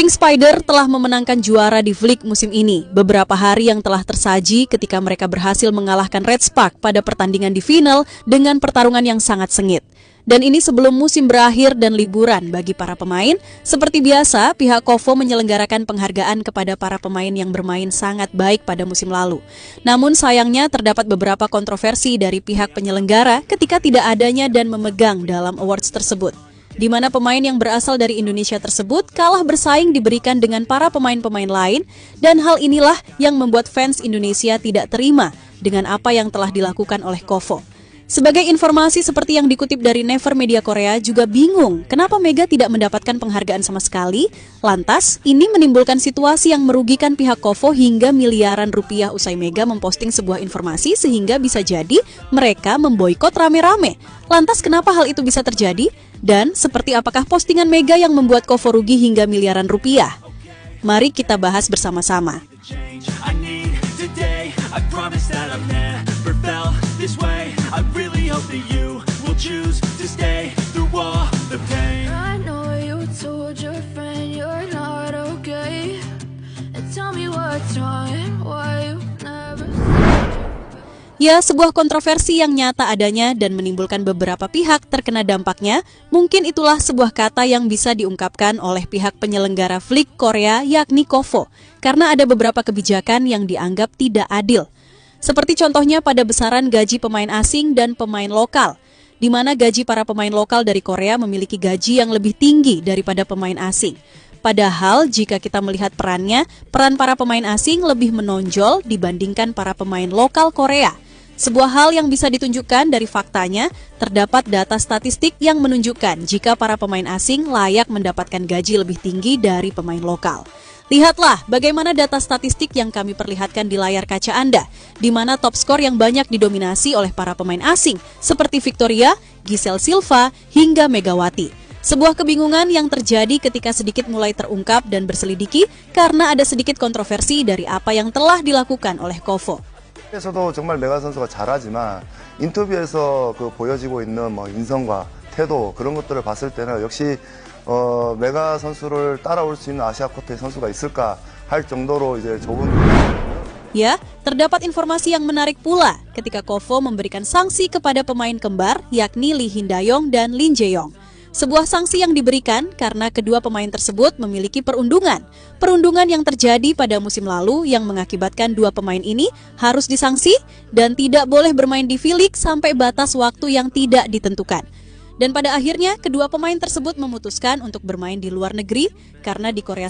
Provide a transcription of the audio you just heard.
Pink Spider telah memenangkan juara di V-League musim ini. Beberapa hari yang telah tersaji ketika mereka berhasil mengalahkan Red Spark pada pertandingan di final dengan pertarungan yang sangat sengit. Dan ini sebelum musim berakhir dan liburan bagi para pemain. Seperti biasa, pihak KOFO menyelenggarakan penghargaan kepada para pemain yang bermain sangat baik pada musim lalu. Namun sayangnya terdapat beberapa kontroversi dari pihak penyelenggara ketika tidak adanya dan memegang dalam awards tersebut, di mana pemain yang berasal dari Indonesia tersebut kalah bersaing diberikan dengan para pemain-pemain lain, dan hal inilah yang membuat fans Indonesia tidak terima dengan apa yang telah dilakukan oleh KOFO. Sebagai informasi seperti yang dikutip dari Never Media Korea juga bingung kenapa Mega tidak mendapatkan penghargaan sama sekali. Lantas, ini menimbulkan situasi yang merugikan pihak KOFO hingga miliaran rupiah usai Mega memposting sebuah informasi sehingga bisa jadi mereka memboikot rame-rame. Lantas kenapa hal itu bisa terjadi? Dan seperti apakah postingan Mega yang membuat KOFO rugi hingga miliaran rupiah? Mari kita bahas bersama-sama. Ya, sebuah kontroversi yang nyata adanya dan menimbulkan beberapa pihak terkena dampaknya. Mungkin itulah sebuah kata yang bisa diungkapkan oleh pihak penyelenggara V-League Korea, yakni KOFO, karena ada beberapa kebijakan yang dianggap tidak adil. Seperti contohnya pada besaran gaji pemain asing dan pemain lokal, di mana gaji para pemain lokal dari Korea memiliki gaji yang lebih tinggi daripada pemain asing. Padahal jika kita melihat peran para pemain asing lebih menonjol dibandingkan para pemain lokal Korea. Sebuah hal yang bisa ditunjukkan dari faktanya, terdapat data statistik yang menunjukkan jika para pemain asing layak mendapatkan gaji lebih tinggi dari pemain lokal. Lihatlah bagaimana data statistik yang kami perlihatkan di layar kaca Anda, di mana top skor yang banyak didominasi oleh para pemain asing, seperti Victoria, Giselle Silva, hingga Megawati. Sebuah kebingungan yang terjadi ketika sedikit mulai terungkap dan berselidiki karena ada sedikit kontroversi dari apa yang telah dilakukan oleh KOFO. 에서도 정말 메가 선수가 잘하지만 인터뷰에서 그 보여지고 있는 인성과 태도 그런 것들을 봤을 때는 역시 메가 선수를 따라올 수 있는 아시아 쿼터의 선수가 있을까 할 정도로 이제 좁은. Ya, terdapat informasi yang menarik pula ketika KOFO memberikan sanksi kepada pemain kembar yakni Lee Hindayong dan Lin Jae-yong. Sebuah sanksi yang diberikan karena kedua pemain tersebut memiliki perundungan. Perundungan yang terjadi pada musim lalu yang mengakibatkan dua pemain ini harus disangsi dan tidak boleh bermain di V-League sampai batas waktu yang tidak ditentukan. Dan pada akhirnya kedua pemain tersebut memutuskan untuk bermain di luar negeri karena di Korea